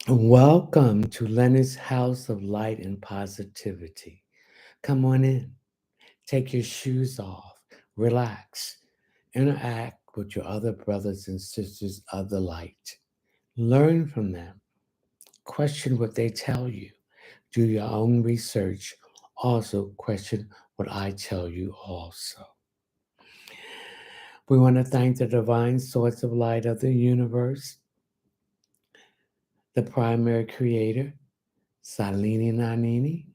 Welcome to Leonard's House of Light and Positivity. Come on in, take your shoes off, relax, interact with your other brothers and sisters of the light. Learn from them, question what they tell you, do your own research, also question what I tell you also. We want to thank the divine source of light of the universe, the primary creator, Salini Nanini,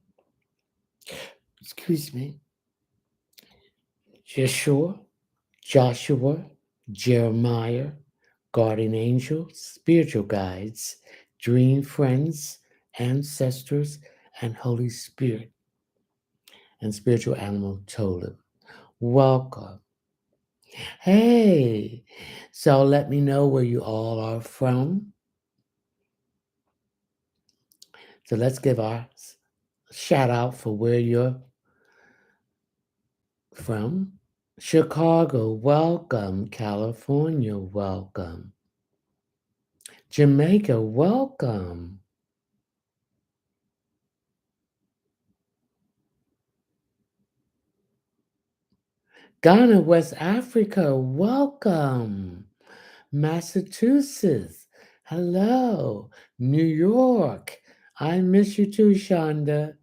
excuse me, Yeshua, Joshua, Jeremiah, guardian angels, spiritual guides, dream friends, ancestors, and Holy Spirit and spiritual animal totem. Welcome. Hey, so let me know where you all are from. So let's give our shout out for where you're from. Chicago, welcome. California, welcome. Jamaica, welcome. Ghana, West Africa, welcome. Massachusetts, hello. New York, I miss you too, Shonda.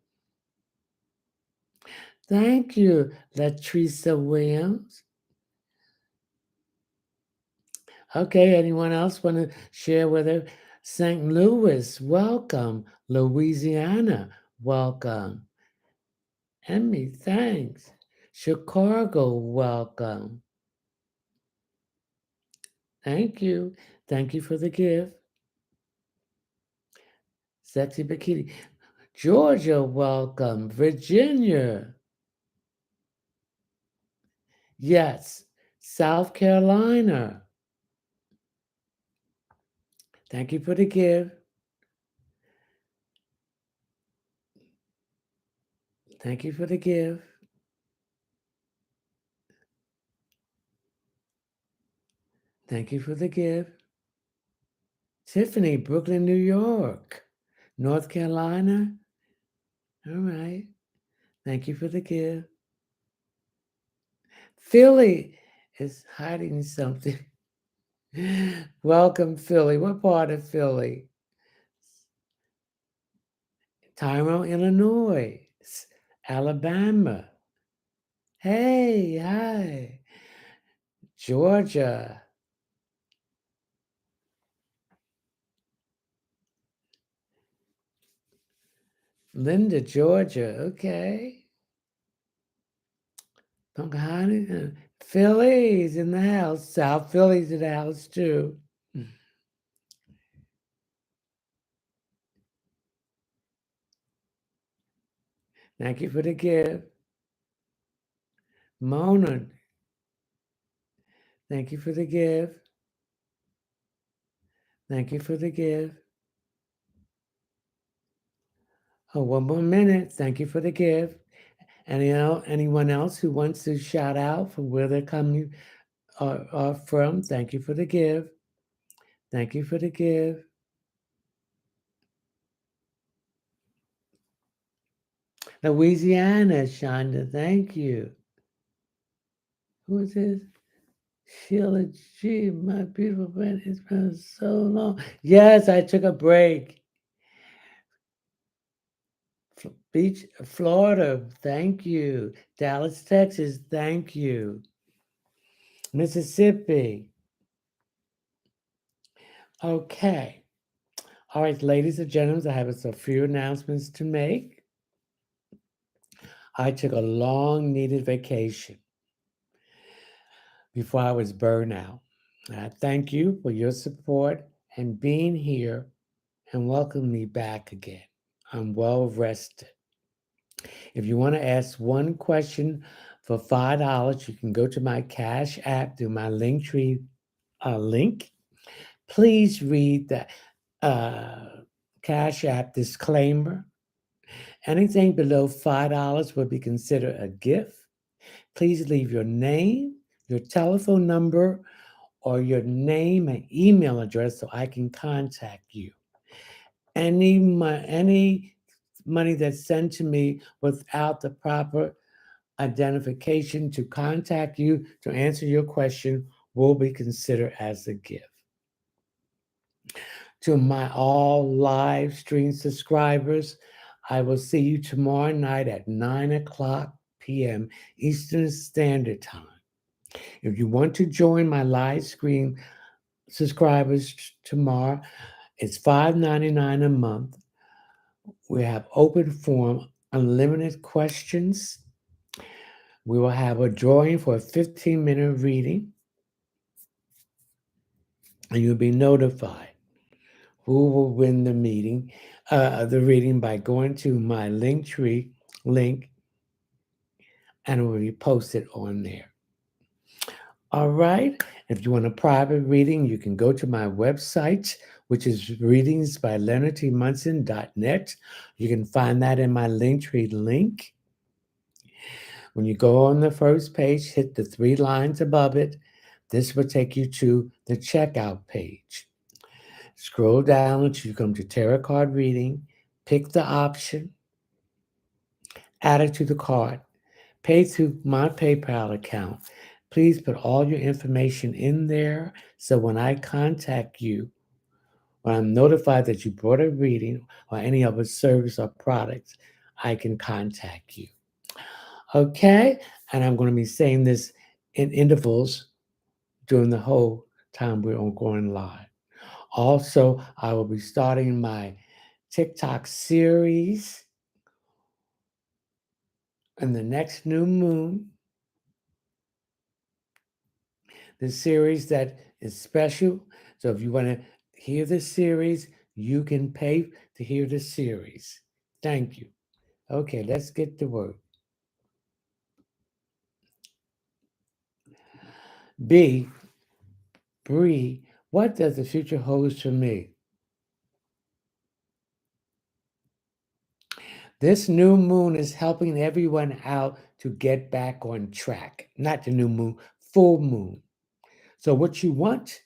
Thank you, Latricia Williams. Okay, anyone else want to share with her? St. Louis, welcome. Louisiana, welcome. Emmy, thanks. Chicago, welcome. Thank you. Thank you for the gift. Sexy Bikini. Georgia, welcome. Virginia, yes. South Carolina, thank you for the gift. Thank you for the gift. Thank you for the gift. Tiffany, Brooklyn, New York. North Carolina, all right. Thank you for the gift. Philly is hiding something. Welcome, Philly. What part of Philly? Tyrone, Illinois. Alabama. Hey, hi. Georgia. Linda, Georgia. Okay. Pocahontas. Philly's in the house. South Philly's in the house too. Thank you for the gift. Mona, thank you for the gift. Thank you for the gift. Oh, one more minute. Thank you for the gift. And anyone else who wants to shout out for where they're coming are from, thank you for the gift. Thank you for the gift. Louisiana, Shonda, thank you. Who is this? Sheila G, my beautiful friend. It's been so long. Yes, I took a break. Beach, Florida, thank you. Dallas, Texas, thank you. Mississippi. Okay. All right, ladies and gentlemen, I have a few announcements to make. I took a long needed vacation before I was burned out. I thank you for your support and being here and welcome me back again. I'm well rested. If you want to ask one question for $5, you can go to my Cash App through my Linktree link. Please read the Cash App disclaimer. Anything below $5 will be considered a gift. Please leave your name, your telephone number, or your name and email address so I can contact you. Any money that's sent to me without the proper identification to contact you to answer your question will be considered as a gift. To my all live stream subscribers, I will see you tomorrow night at 9 o'clock p.m. Eastern Standard Time. If you want to join my live stream subscribers tomorrow, it's $5.99 a month. We have open forum, unlimited questions. We will have a drawing for a 15-minute reading, and you'll be notified who will win the reading by going to my Linktree link, and it will be posted on there. All right. If you want a private reading, you can go to my website, which is readingsbyleonardtmunson.net. You can find that in my Linktree link. When you go on the first page, hit the 3 lines above it. This will take you to the checkout page. Scroll down until you come to tarot card reading. Pick the option. Add it to the card. Pay through my PayPal account. Please put all your information in there so when I contact you, when I'm notified that you bought a reading or any other service or products, I can contact you. Okay? And I'm going to be saying this in intervals during the whole time we're on going live. Also, I will be starting my TikTok series in the next new moon. The series that is special. So if you want to hear the series, you can pay to hear the series. Thank you. Okay, let's get to work. B, Bree, what does the future hold for me? This new moon is helping everyone out to get back on track. Not the new moon, full moon. So what you want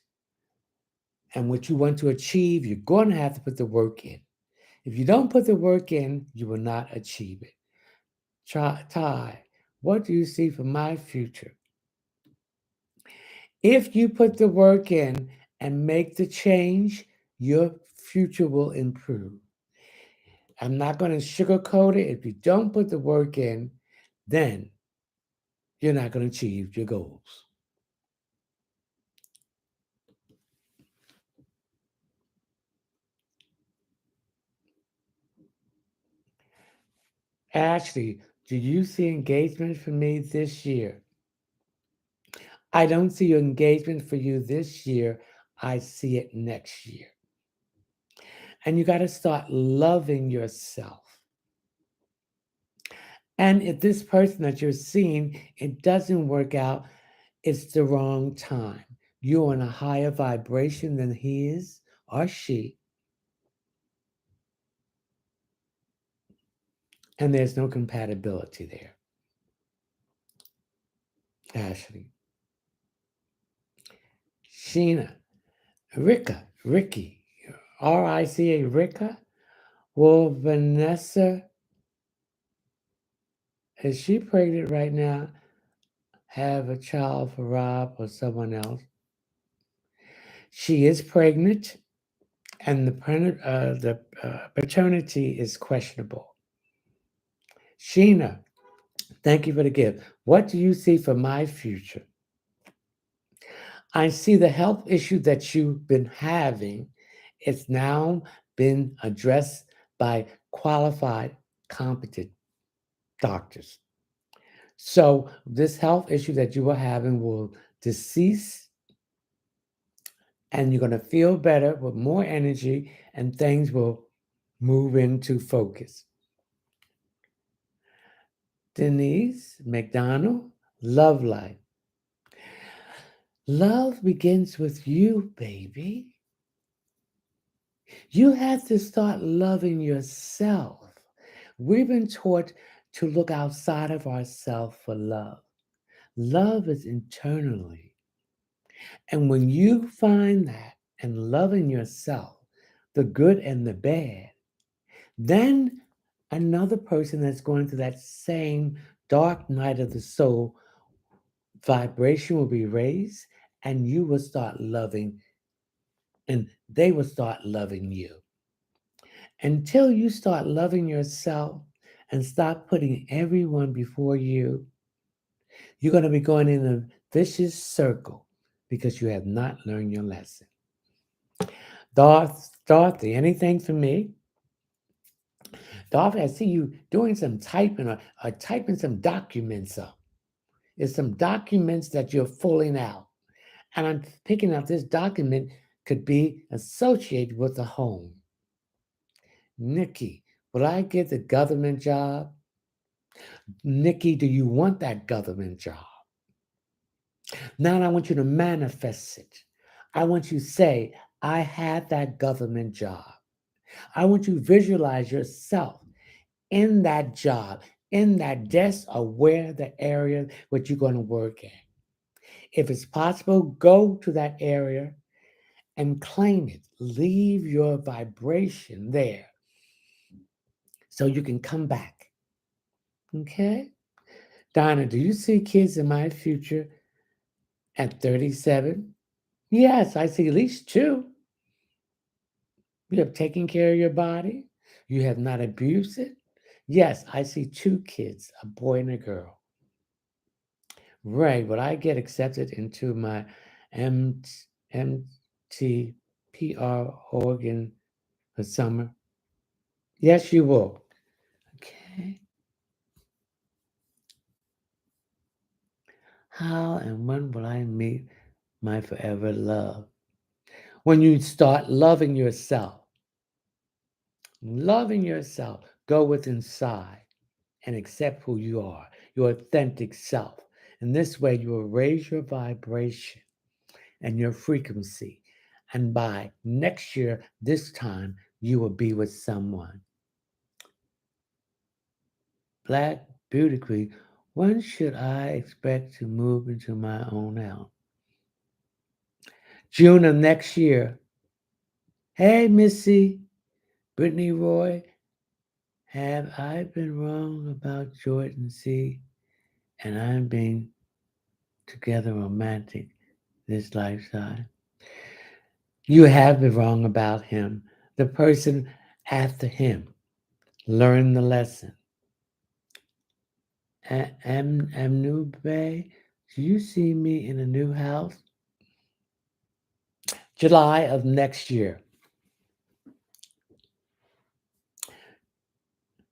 and what you want to achieve, you're going to have to put the work in. If you don't put the work in, you will not achieve it. Ty, what do you see for my future? If you put the work in and make the change, your future will improve. I'm not going to sugarcoat it. If you don't put the work in, then you're not going to achieve your goals. Ashley, do you see engagement for me this year? I don't see your engagement for you this year. I see it next year. And you got to start loving yourself. And if this person that you're seeing, it doesn't work out, it's the wrong time. You're on a higher vibration than he is or she. And there's no compatibility there. Ashley. Sheena. Ricky. R-I-C-A, Rika. Will Vanessa, is she pregnant right now, have a child for Rob or someone else? She is pregnant, and the paternity is questionable. Sheena, thank you for the gift. What do you see for my future? I see the health issue that you've been having. It's now been addressed by qualified, competent doctors. So this health issue that you were having will decease, and you're going to feel better with more energy, and things will move into focus. Denise McDonald, love life. Love begins with you, baby. You have to start loving yourself. We've been taught to look outside of ourselves for love. Love is internally. And when you find that and loving yourself, the good and the bad, then another person that's going through that same dark night of the soul vibration will be raised, and you will start loving, and they will start loving you. Until you start loving yourself and stop putting everyone before you, you're going to be going in a vicious circle because you have not learned your lesson. Dorothy, anything for me? Dorothy, I see you doing some typing or typing some documents up. There's some documents that you're filling out. And I'm picking up this document could be associated with a home. Nikki, will I get the government job? Nikki, do you want that government job? Now I want you to manifest it. I want you to say, I had that government job. I want you to visualize yourself in that job, in that desk, or where the area what you're going to work at. If it's possible, go to that area and claim it. Leave your vibration there so you can come back. Okay? Donna, do you see kids in my future at 37? Yes, I see at least two. You have taken care of your body. You have not abused it. Yes, I see two kids, a boy and a girl. Ray, will I get accepted into my M- MTPR organ for summer? Yes, you will. Okay. How and when will I meet my forever love? When you start loving yourself, go with inside and accept who you are, your authentic self. And this way, you will raise your vibration and your frequency. And by next year, this time, you will be with someone. Black Beauty Queen, when should I expect to move into my own house? June of next year. Hey, Missy, Brittany Roy, have I been wrong about Jordan C? And I'm being together romantic this lifetime? You have been wrong about him. The person after him. Learn the lesson. Amnube, do you see me in a new house? July of next year.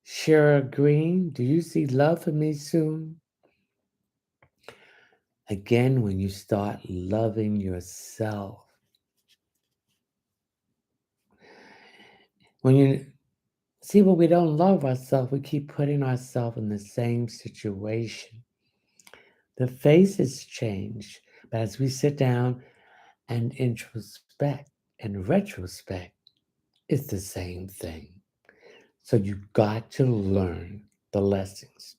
Shara Green, do you see love for me soon? Again, when you start loving yourself, when you see when we don't love ourselves, we keep putting ourselves in the same situation. The faces change, but as we sit down and introspect and retrospect, it's the same thing. So you got to learn the lessons.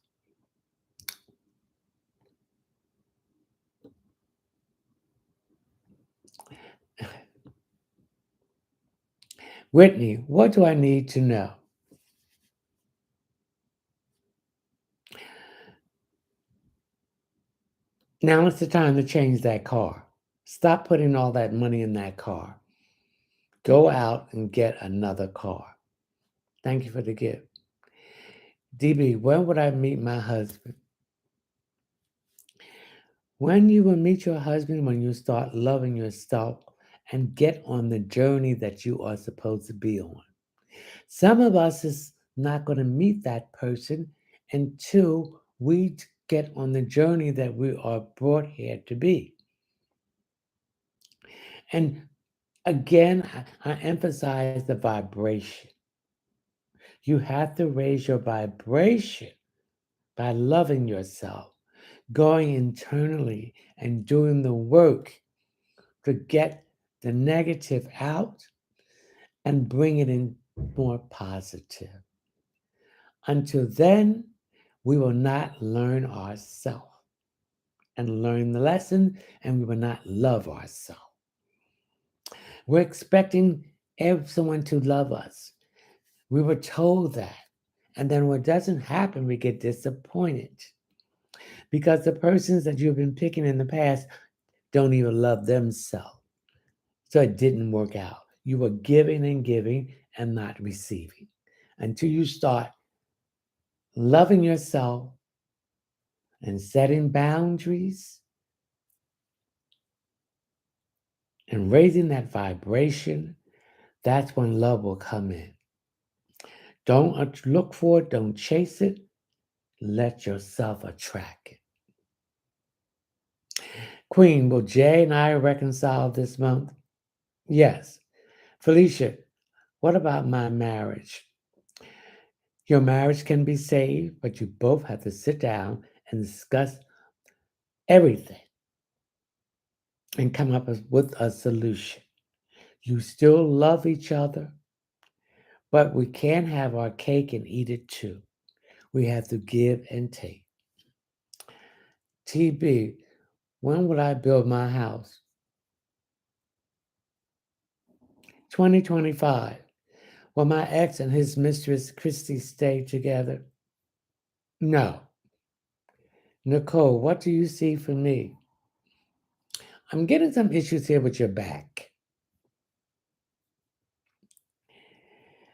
Whitney, what do I need to know? Now is the time to change that car. Stop putting all that money in that car. Go out and get another car. Thank you for the gift. DB, when would I meet my husband? When you will meet your husband, when you start loving yourself and get on the journey that you are supposed to be on. Some of us is not going to meet that person until we get on the journey that we are brought here to be. And again, I emphasize the vibration. You have to raise your vibration by loving yourself, going internally and doing the work to get the negative out and bring it in more positive. Until then, we will not learn ourselves. and learn the lesson, and we will not love ourselves. We're expecting someone to love us. We were told that. And then when it doesn't happen, we get disappointed because the persons that you've been picking in the past don't even love themselves. So it didn't work out. You were giving and giving and not receiving until you start loving yourself and setting boundaries and raising that vibration. That's when love will come in. Don't look for it, don't chase it. Let yourself attract it. Queen, will Jay and I reconcile this month? Yes. Felicia, what about my marriage? Your marriage can be saved, but you both have to sit down and discuss everything and come up with a solution. You still love each other, but we can't have our cake and eat it too. We have to give and take. TB, when will I build my house? 2025. Will my ex and his mistress Christy stay together? No. Nicole, what do you see for me? I'm getting some issues here with your back.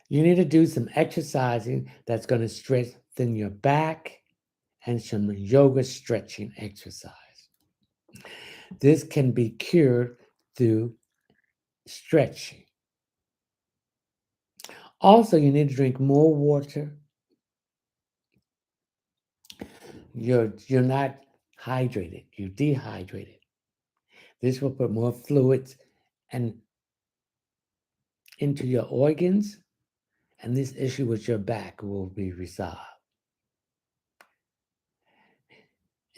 You need to do some exercising that's going to strengthen your back and some yoga stretching exercise. This can be cured through stretching. Also, you need to drink more water. You're not hydrated, you're dehydrated. This will put more fluids and into your organs, and this issue with your back will be resolved.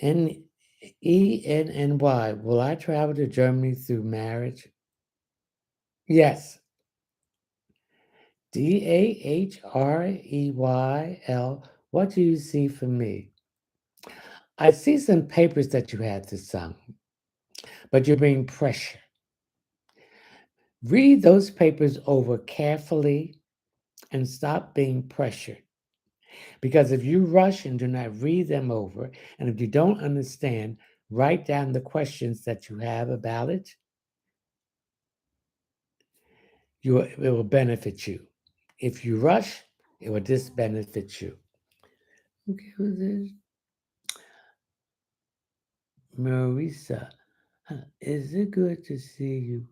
NENNY, will I travel to Germany through marriage? Yes. DAHREYL, what do you see for me? I see some papers that you had to sign, but you're being pressured. Read those papers over carefully and stop being pressured. Because if you rush and do not read them over, and if you don't understand, write down the questions that you have about it, it will benefit you. If you rush, it will disbenefit you. Okay, who's this? Marisa, is it good to see you?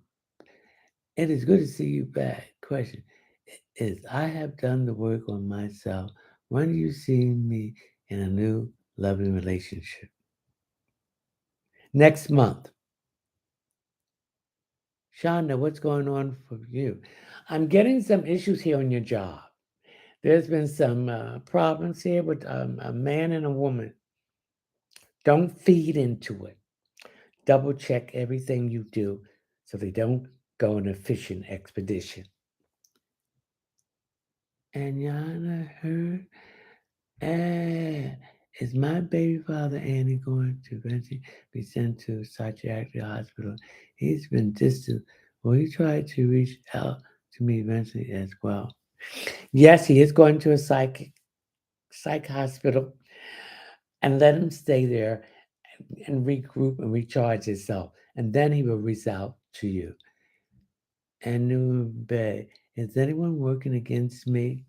It is good to see you back. Question is, I have done the work on myself. When do you see me in a new loving relationship? Next month. Shonda, what's going on for you? I'm getting some issues here on your job. There's been some problems here with a man and a woman. Don't feed into it. Double check everything you do so they don't go on a fishing expedition. And Yana heard, is my baby father Annie going to eventually be sent to a psychiatric hospital? He's been distant. Will he try to reach out to me eventually as well? Yes, he is going to a psych hospital, and let him stay there and regroup and recharge himself. And then he will reach out to you. And Bay, is anyone working against me?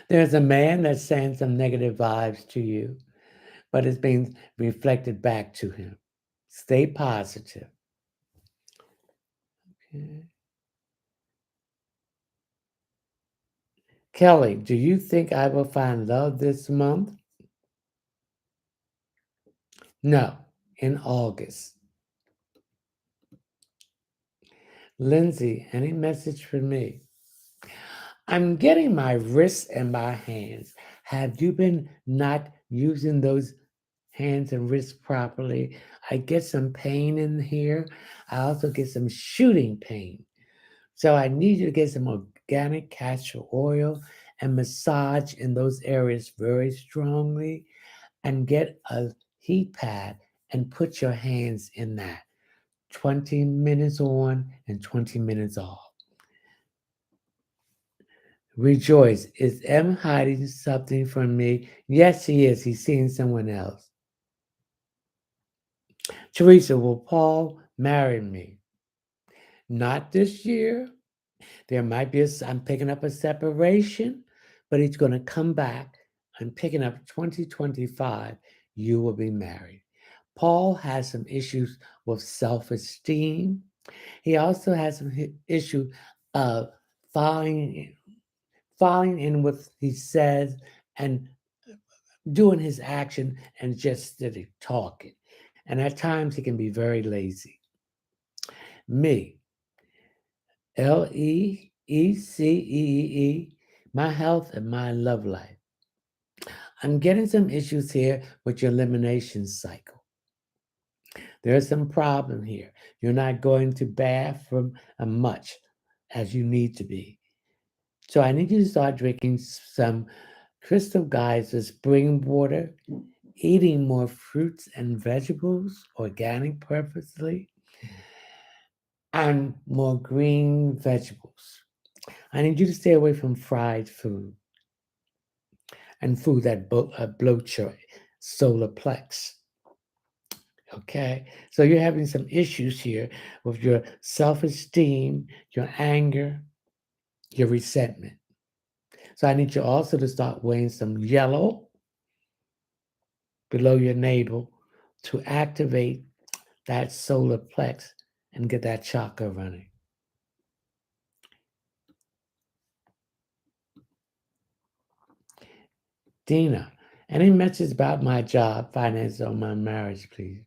There's a man that's saying some negative vibes to you, but it's being reflected back to him. Stay positive. Okay. Kelly, do you think I will find love this month? No, in August. Lindsay, any message for me? I'm getting my wrists and my hands. Have you been not using those hands and wrists properly? I get some pain in here. I also get some shooting pain. So I need you to get some organic castor oil and massage in those areas very strongly. and get a heat pad and put your hands in that. 20 minutes on and 20 minutes off. Rejoice. Is M hiding something from me? Yes, he is. He's seeing someone else. Teresa, will Paul marry me? Not this year. There might be I'm picking up a separation, but he's going to come back. I'm picking up 2025. You will be married. Paul has some issues with self-esteem. He also has some issue of falling falling in what he says and doing his action and just steady talking. And at times he can be very lazy. Me, Lecee, my health and my love life. I'm getting some issues here with your elimination cycle. There's some problem here. You're not going to bathroom much as you need to be. So I need you to start drinking some Crystal Geyser spring water, eating more fruits and vegetables, organic purposely, and more green vegetables. I need you to stay away from fried food and food that bloats your solar plex. Okay, so you're having some issues here with your self esteem, your anger, your resentment. So I need you also to start weighing some yellow below your navel to activate that solar plex and get that chakra running. Dina, any message about my job, finances, or my marriage, please?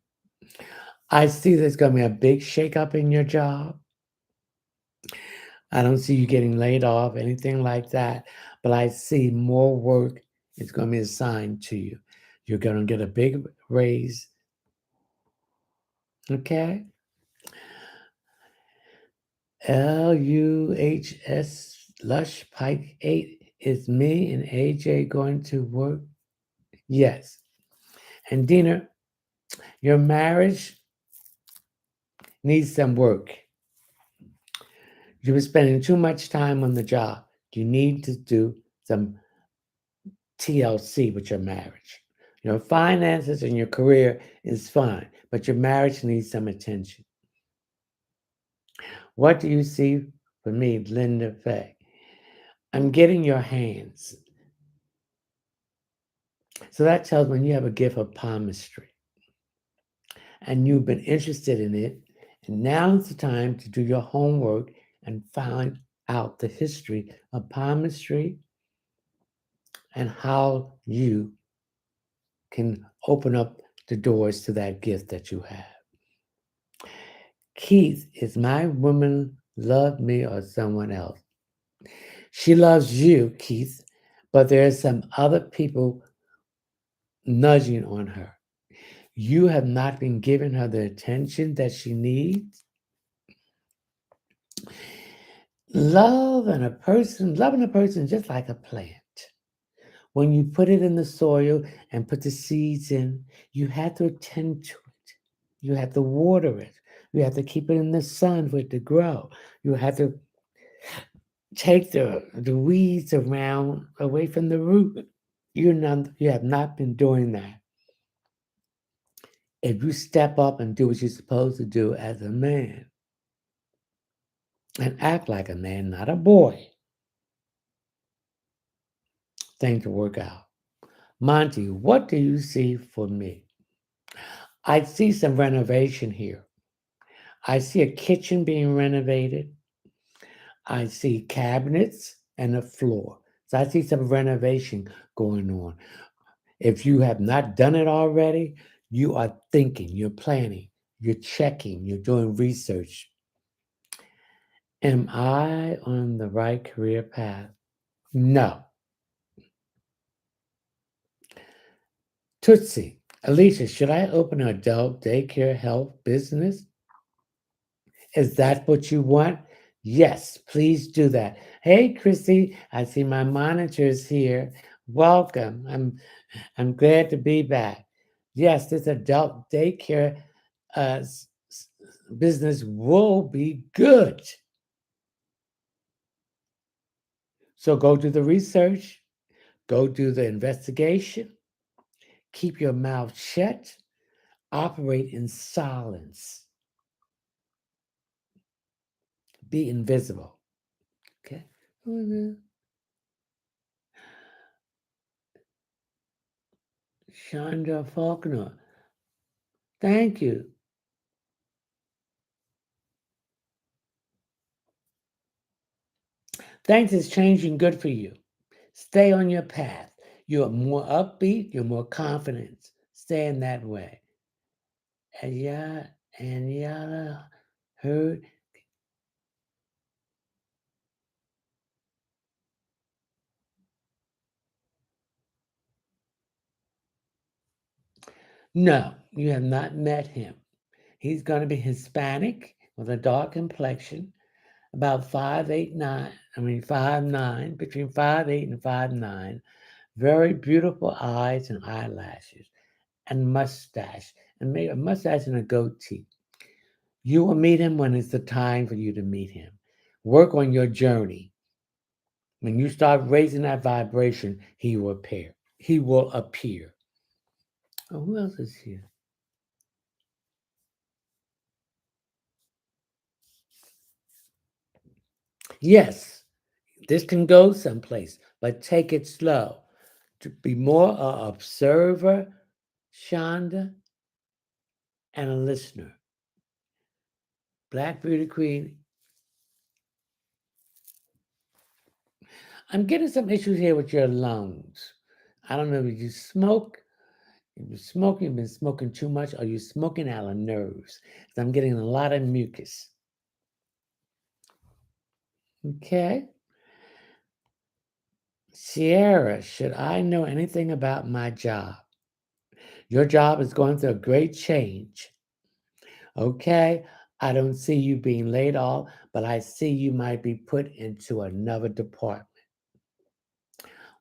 I see there's going to be a big shakeup in your job. I don't see you getting laid off, anything like that, but I see more work is going to be assigned to you. You're going to get a big raise. Okay? LUHS Lush Pike 8. Is me and AJ going to work? Yes. And Dina, your marriage needs some work. You've been spending too much time on the job. You need to do some TLC with your marriage. Your finances and your career is fine, but your marriage needs some attention. What do you see for me, Linda Faye? I'm getting your hands. So that tells me you have a gift of palmistry and you've been interested in it. And now's the time to do your homework and find out the history of palmistry and how you can open up the doors to that gift that you have. Keith, is my woman love me or someone else? She loves you, Keith, but there's some other people nudging on her. You have not been giving her the attention that she needs. Loving a person just like a plant. When you put it in the soil and put the seeds in, you have to attend to it. You have to water it. You have to keep it in the sun for it to grow. You have to take the weeds around away from the root. You have not been doing that. If you step up and do what you're supposed to do as a man and act like a man, not a boy, things will work out. Monty, what do you see for me? I see some renovation here. I see a kitchen being renovated. I see cabinets and a floor. So I see some renovation going on. If you have not done it already, you are thinking, you're planning, you're checking, you're doing research. Am I on the right career path? No. Tootsie, Alicia, should I open an adult daycare health business? Is that what you want? Yes, please do that. Hey, Christy, I see my monitors here. Welcome. I'm glad to be back. Yes, this adult daycare business will be good. So go do the research, go do the investigation, keep your mouth shut, operate in silence, be invisible. Okay. Chandra Faulkner, thank you. Things is changing good for you. Stay on your path. You're more upbeat, you're more confident. Stay in that way. And yeah, and yada heard. No, you have not met him. He's going to be Hispanic with a dark complexion, about 5'8", 9". I mean 5'9", between 5'8" and 5'9". Very beautiful eyes and eyelashes, and mustache, and maybe a mustache and a goatee. You will meet him when it's the time for you to meet him. Work on your journey. When you start raising that vibration, he will appear. He will appear. Oh, who else is here? Yes, this can go someplace, but take it slow. To be more a observer, Shonda, and a listener. Black Beauty Queen, I'm getting some issues here with your lungs. I don't know if you smoke. If you're smoking, you've been smoking too much, or you're smoking out of nerves. 'Cause I'm getting a lot of mucus. Okay. Sierra, should I know anything about my job? Your job is going through a great change. Okay. I don't see you being laid off, but I see you might be put into another department.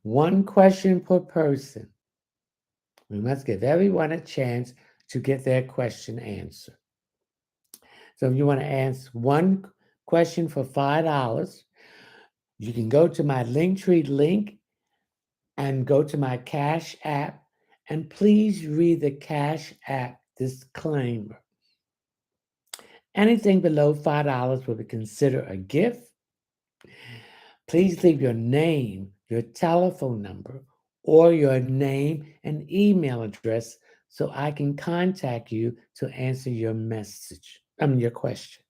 One question per person. We must give everyone a chance to get their question answered. So if you want to ask one question for $5, you can go to my Linktree link and go to my Cash App, and please read the Cash App disclaimer. Anything below $5 will be considered a gift. Please leave your name, your telephone number, or your name and email address so I can contact you to answer your message. Your question.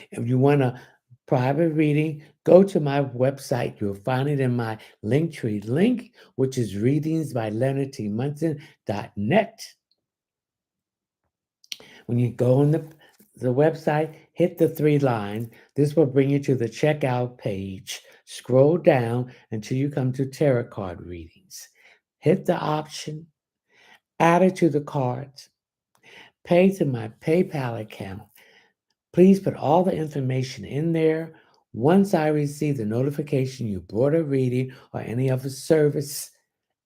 If you want a private reading, go to my website. You'll find it in my Linktree link, which is readingsbyleonardtmunson.net. When you go on the website, hit the 3 lines. This will bring you to the checkout page. Scroll down until you come to tarot card readings. Hit the option, add it to the cards, pay to my PayPal account. Please put all the information in there. Once I receive the notification you bought a reading or any other service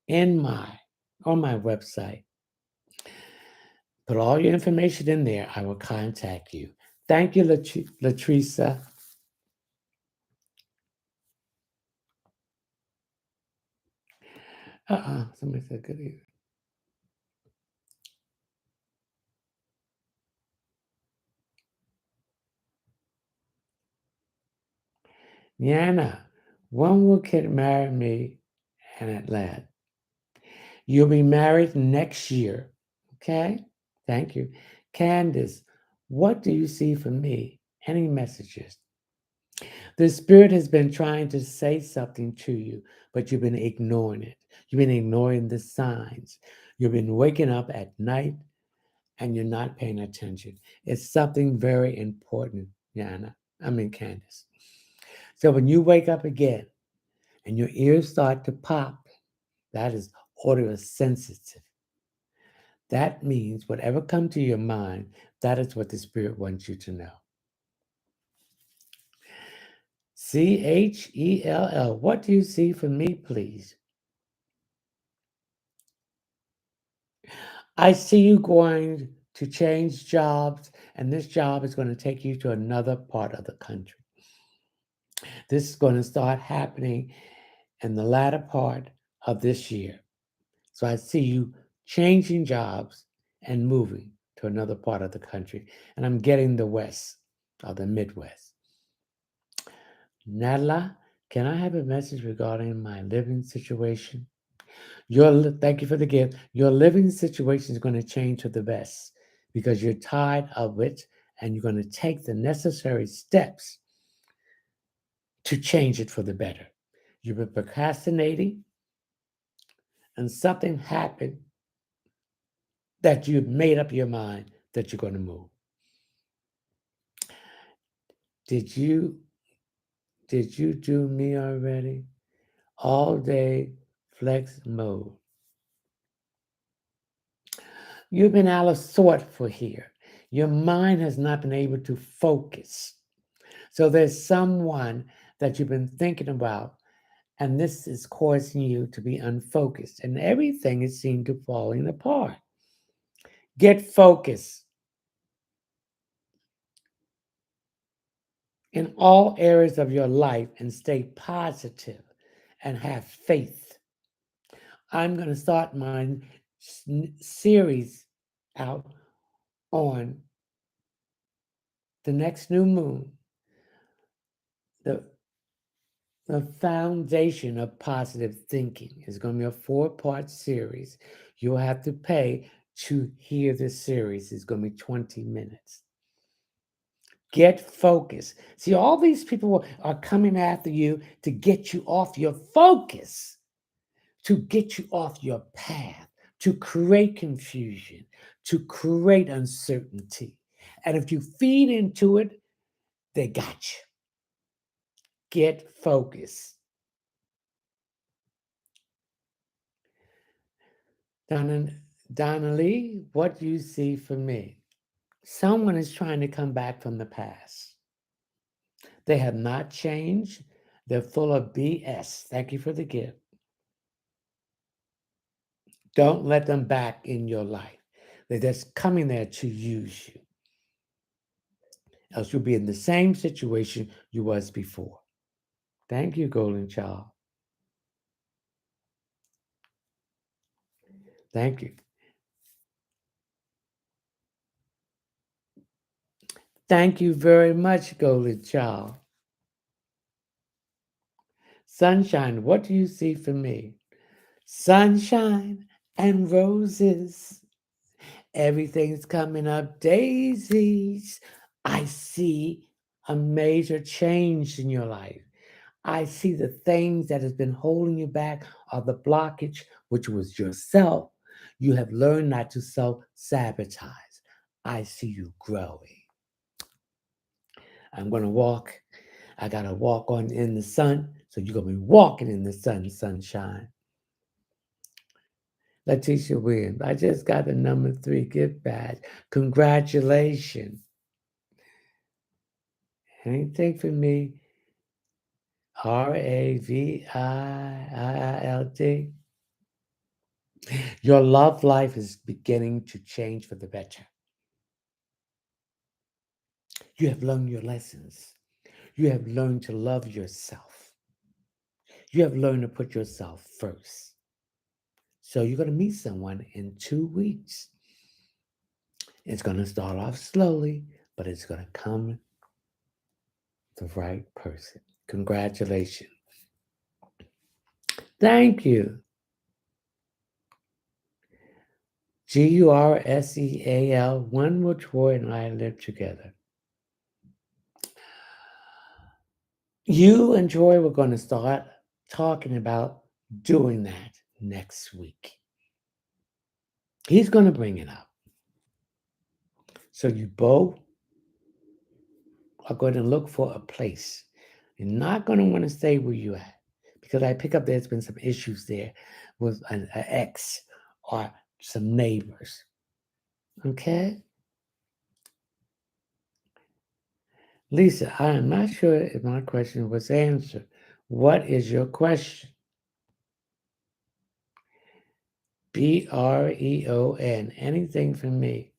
in on my website, put all your information in there. I will contact you. Thank you, Latricia. Somebody said good evening. Yana, when will Kid marry me and Atlanta? You'll be married next year. Okay? Thank you. Candace, what do you see for me? Any messages? The spirit has been trying to say something to you, but you've been ignoring it. You've been ignoring the signs. You've been waking up at night and you're not paying attention. It's something very important, Yana. Candace. So when you wake up again and your ears start to pop, that is audio sensitive. That means whatever comes to your mind, that is what the spirit wants you to know. Chell, what do you see for me, please? I see you going to change jobs, and this job is going to take you to another part of the country. This is going to start happening in the latter part of this year. So I see you changing jobs and moving to another part of the country. And I'm getting the West or the Midwest. Nadla, can I have a message regarding my living situation? Thank you for the gift. Your living situation is going to change to the best because you're tired of it and you're going to take the necessary steps to change it for the better. You've been procrastinating and something happened that you've made up your mind that you're going to move. Did you do me already? All day flex mode. You've been out of sort for here. Your mind has not been able to focus. So there's someone that you've been thinking about, and this is causing you to be unfocused, and everything is seen to falling apart. Get focused in all areas of your life and stay positive and have faith. I'm going to start my series out on the next new moon, the the foundation of positive thinking is going to be a 4-part series. You'll have to pay to hear this series. It's going to be 20 minutes. Get focused. See, all these people are coming after you to get you off your focus, to get you off your path, to create confusion, to create uncertainty. And if you feed into it, they got you. Get focused. Donna, Donna Lee, what do you see for me? Someone is trying to come back from the past. They have not changed. They're full of BS. Thank you for the gift. Don't let them back in your life. They're just coming there to use you. Else you'll be in the same situation you was before. Thank you, Golden Child. Thank you. Thank you very much, Golden Child. Sunshine, what do you see for me? Sunshine and roses. Everything's coming up daisies. I see a major change in your life. I see the things that has been holding you back or the blockage, which was yourself. You have learned not to self-sabotage. I see you growing. I'm going to walk. I got to walk on in the sun. So you're going to be walking in the sun, sunshine. Letitia Williams, I just got the number 3 gift badge. Congratulations. Anything for me? RAVIILD. Your love life is beginning to change for the better. You have learned your lessons. You have learned to love yourself. You have learned to put yourself first. So you're going to meet someone in 2 weeks. It's going to start off slowly, but it's going to come the right person. Congratulations. Thank you. GURSEAL, one which Roy and I live together. You and Joy were going to start talking about doing that next week. He's going to bring it up. So you both are going to look for a place. You're not going to want to stay where you're at because I pick up there's been some issues there with an ex or some neighbors. Okay? Lisa, I am not sure if my question was answered. What is your question? Breon. Anything from me.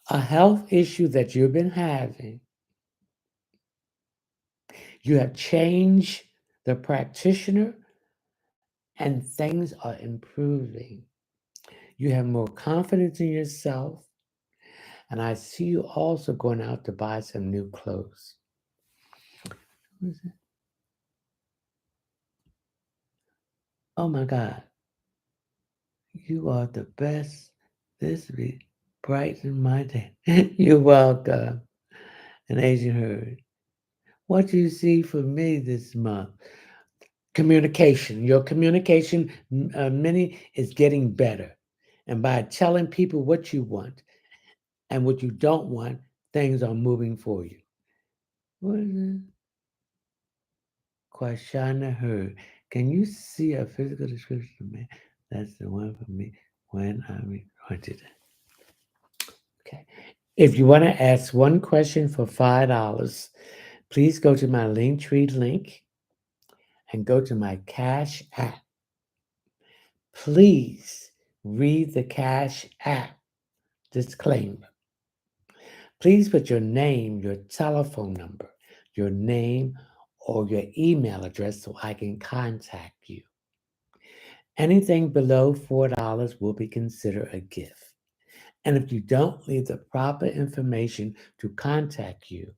A health issue that you've been having. You have changed the practitioner and things are improving. You have more confidence in yourself. And I see you also going out to buy some new clothes. Oh my God. You are the best. This week brighten my day. You're welcome. An Asian herd. What do you see for me this month? Communication. Your communication, many is getting better. And by telling people what you want and what you don't want, things are moving for you. What is it? Quashana Hurd. Can you see a physical description of me? That's the one for me when I recorded it. Okay. If you want to ask one question for $5, please go to my Linktree link and go to my Cash App. Please read the Cash App disclaimer. Please put your name, your telephone number, your name, or your email address so I can contact you. Anything below $4 will be considered a gift. And if you don't leave the proper information to contact you,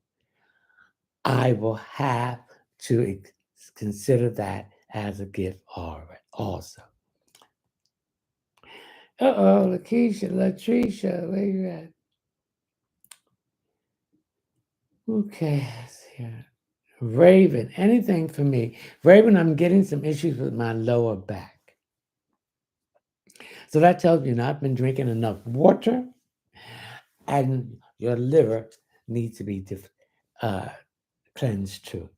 I will have to consider that as a gift also. Latricia, where you at? Okay, let's see here. Raven, anything for me. Raven, I'm getting some issues with my lower back. So that tells me you've not been drinking enough water and your liver needs to be uh, cleansed too.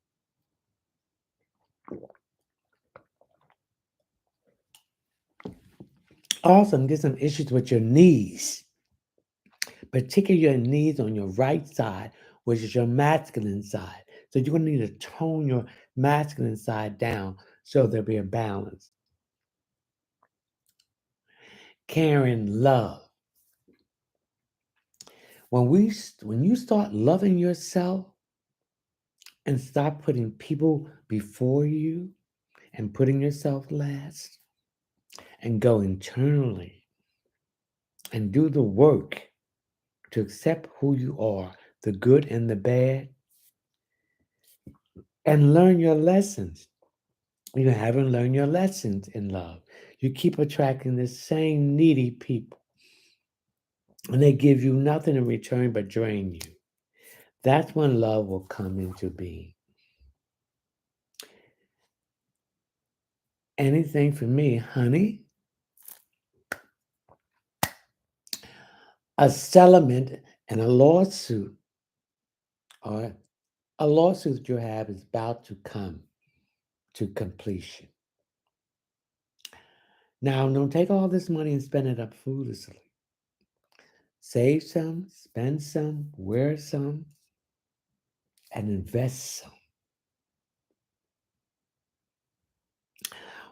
Also, I'm getting some issues with your knees, particularly your knees on your right side, which is your masculine side. So you're going to need to tone your masculine side down so there'll be a balance. Karen, love. When you start loving yourself and stop putting people before you and putting yourself last and go internally and do the work to accept who you are, the good and the bad, and learn your lessons. You haven't learned your lessons in love. You keep attracting the same needy people, and they give you nothing in return but drain you. That's when love will come into being. Anything for me, honey? A settlement and a lawsuit, or a lawsuit you have is about to come to completion. Now, don't take all this money and spend it up foolishly. Save some, spend some, wear some, and invest some.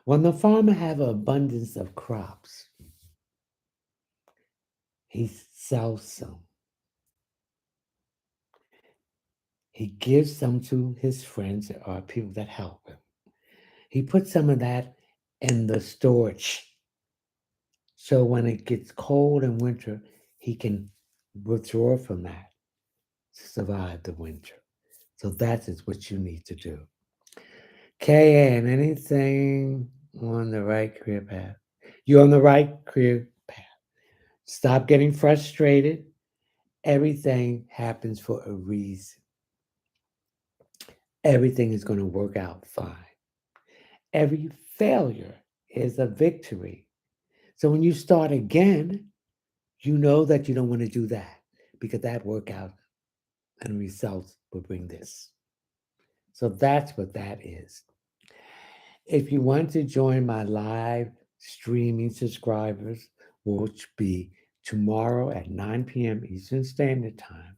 When the farmer have an abundance of crops, he sells some. He gives some to his friends or people that help him. He puts some of that in the storage. So when it gets cold in winter, he can withdraw from that to survive the winter. So that is what you need to do. KN, anything on the right career path? You're on the right career path. Stop getting frustrated. Everything happens for a reason. Everything is going to work out fine. Every failure is a victory. So when you start again, you know that you don't want to do that because that workout and results will bring this. So that's what that is. If you want to join my live streaming subscribers, which will be tomorrow at 9 p.m. Eastern Standard Time,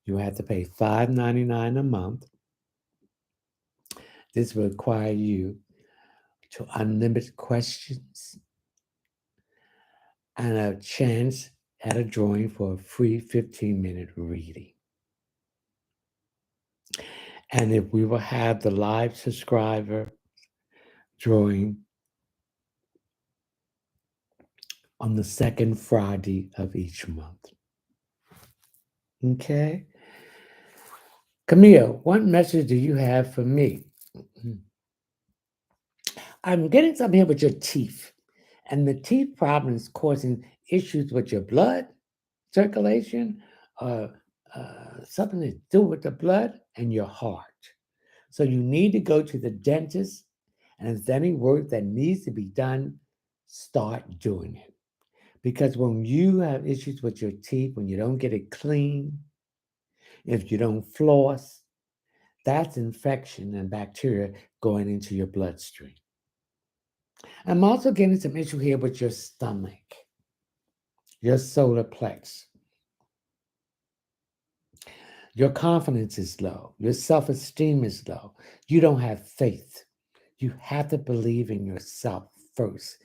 you have to pay $5.99 a month. This will require you to unlimited questions and a chance at a drawing for a free 15-minute reading. And if we will have the live subscriber drawing on the second Friday of each month. Okay? Camille, what message do you have for me? I'm getting something here with your teeth. And the teeth problem is causing issues with your blood circulation, or something to do with the blood and your heart. So you need to go to the dentist, and if there's any work that needs to be done, start doing it. Because when you have issues with your teeth, when you don't get it clean, if you don't floss, that's infection and bacteria going into your bloodstream. I'm also getting some issue here with your stomach, your solar plex. Your confidence is low. Your self-esteem is low. You don't have faith. You have to believe in yourself first.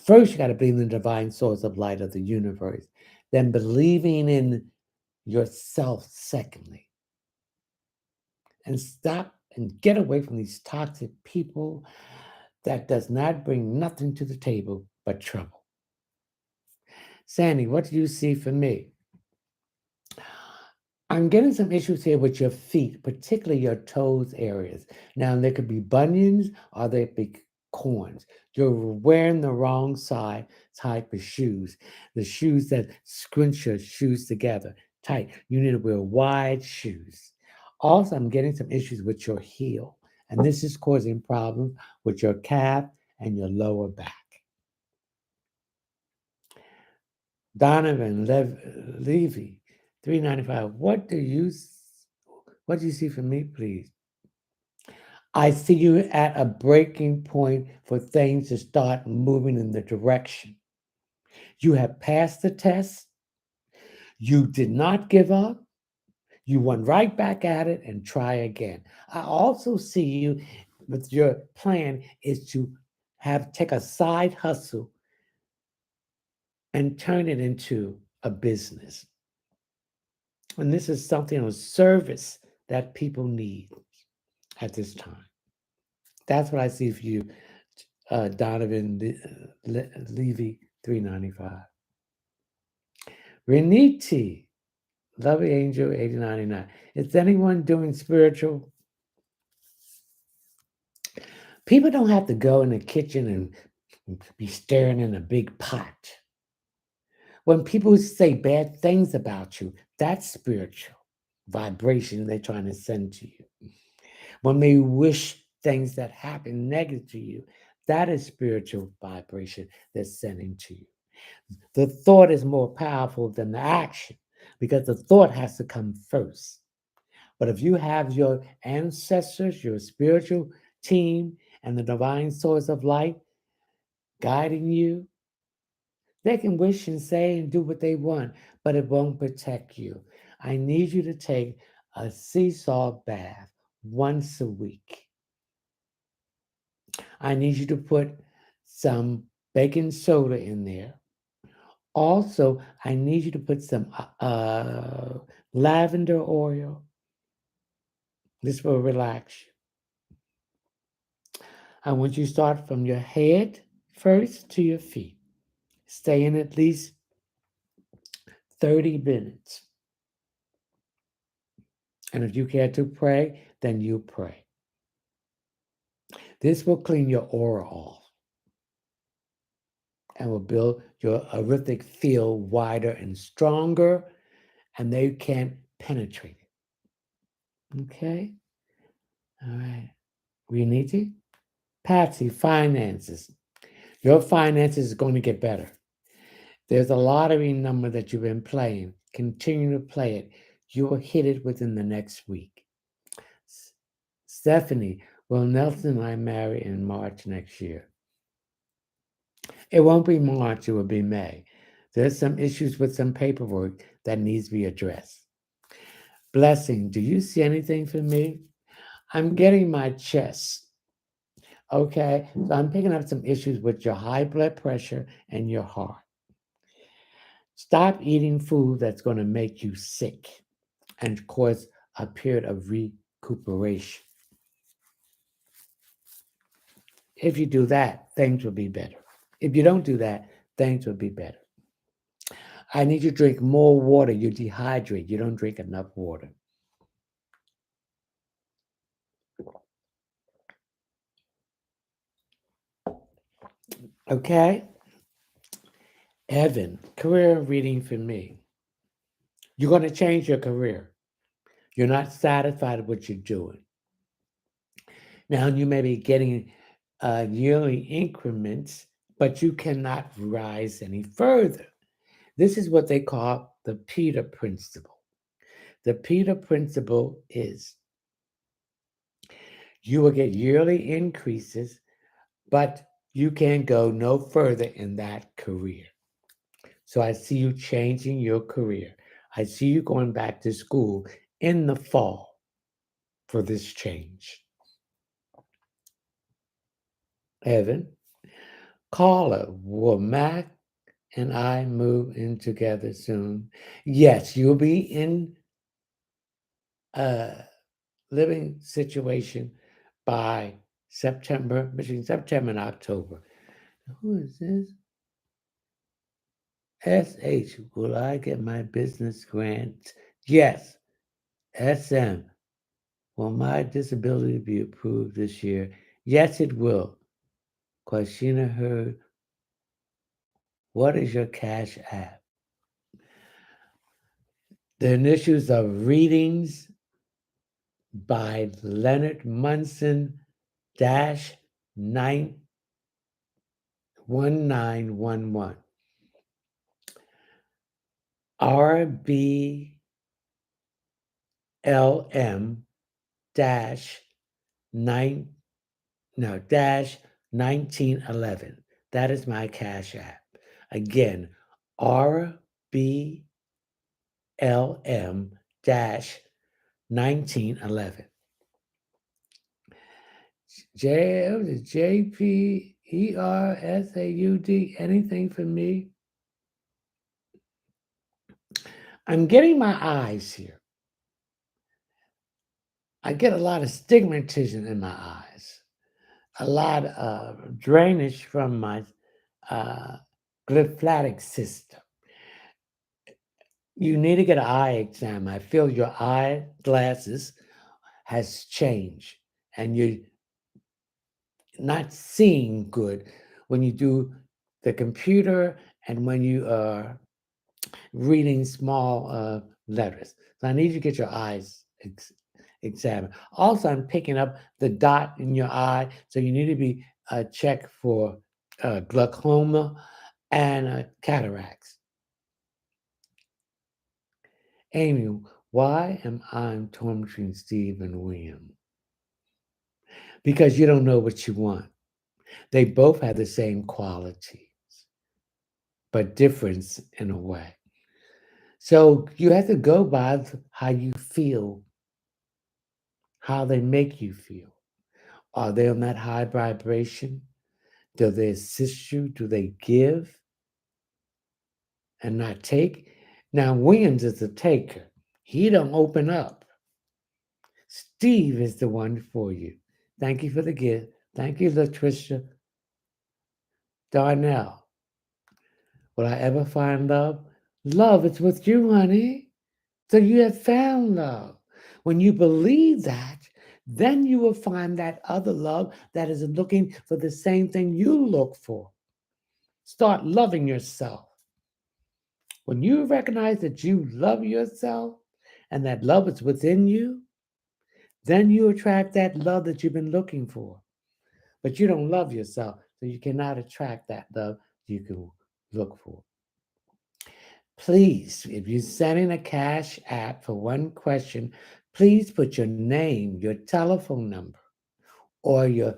First, you got to believe in the divine source of light of the universe. Then believing in yourself secondly. And stop and get away from these toxic people that does not bring nothing to the table but trouble. Sandy, what do you see for me? I'm getting some issues here with your feet, particularly your toes areas. Now, there could be bunions or there could be corns. You're wearing the wrong type of shoes, the shoes that scrunch your shoes together tight. You need to wear wide shoes. Also, I'm getting some issues with your heel, and this is causing problems with your calf and your lower back. Donovan Levy, 395. What do you see for me, please? I see you at a breaking point for things to start moving in the direction. You have passed the test. You did not give up. You went right back at it and try again. I also see you with your plan is to take a side hustle and turn it into a business. And this is something of service that people need at this time. That's what I see for you, Donovan Levy, 395. Reniti, Lovely Angel, 8099. Is anyone doing spiritual? People don't have to go in the kitchen and be staring in a big pot. When people say bad things about you, that's spiritual vibration they're trying to send to you. When they wish things that happen negative to you, that is spiritual vibration they're sending to you. The thought is more powerful than the action because the thought has to come first. But if you have your ancestors, your spiritual team, and the divine source of light guiding you, they can wish and say and do what they want, but it won't protect you. I need you to take a sea salt bath once a week. I need you to put some baking soda in there. Also, I need you to put some lavender oil. This will relax you. I want you to start from your head first to your feet. Stay in at least 30 minutes. And if you care to pray, then you pray. This will clean your aura off and will build your aurific field wider and stronger, and they can't penetrate it. Okay? All right. We need to. Patsy, finances. Your finances is going to get better. There's a lottery number that you've been playing. Continue to play it. You will hit it within the next week. Stephanie, will Nelson and I marry in March next year? It won't be March, it will be May. There's some issues with some paperwork that needs to be addressed. Blessing, do you see anything for me? I'm getting my chest Okay, so I'm picking up some issues with your high blood pressure and your heart. Stop eating food that's going to make you sick and cause a period of recuperation. If you do that, things will be better. If you don't do that, things will be better. I need you to drink more water. You dehydrate. You don't drink enough water. Okay? Evan, career reading for me. You're going to change your career. You're not satisfied with what you're doing. Now, you may be getting yearly increments, but you cannot rise any further. This is what they call the Peter Principle. The Peter Principle is you will get yearly increases, but you can go no further in that career. So I see you changing your career. I see you going back to school in the fall for this change. Evan, caller, will Mac and I move in together soon? Yes, you'll be in a living situation by September, between September and October. Who is this? SH, will I get my business grant? Yes. SM, will my disability be approved this year? Yes, it will. Quashina heard, what is your cash app? The initials of readings by Leonard Munson dash 1911. RBLM dash 9 no dash 1911. That is my cash app. Again, RBLM dash 1911. JPERSAUD, anything for me? I'm getting my eyes here. I get a lot of stigmatism in my eyes, a lot of drainage from my uh, glymphatic system. You need to get an eye exam. I feel your eye glasses has changed and you're not seeing good when you do the computer and when you are reading small letters. So I need you to get your eyes examined. Also, I'm picking up the dot in your eye, so you need to be checked for glaucoma and cataracts. Amy, why am I torn between Steve and William? Because you don't know what you want. They both have the same qualities, but difference in a way. So you have to go by how you feel, how they make you feel. Are they on that high vibration? Do they assist you? Do they give and not take? Now Williams is a taker. He don't open up. Steve is the one for you. Thank you for the gift. Thank you, Latricia. Darnell. Will I ever find love? Love is with you, honey. So you have found love. When you believe that, then you will find that other love that is looking for the same thing you look for. Start loving yourself. When you recognize that you love yourself and that love is within you, then you attract that love that you've been looking for. But you don't love yourself, so you cannot attract that love you can look for. Please, if you're sending a cash app for one question, please put your name, your telephone number, or your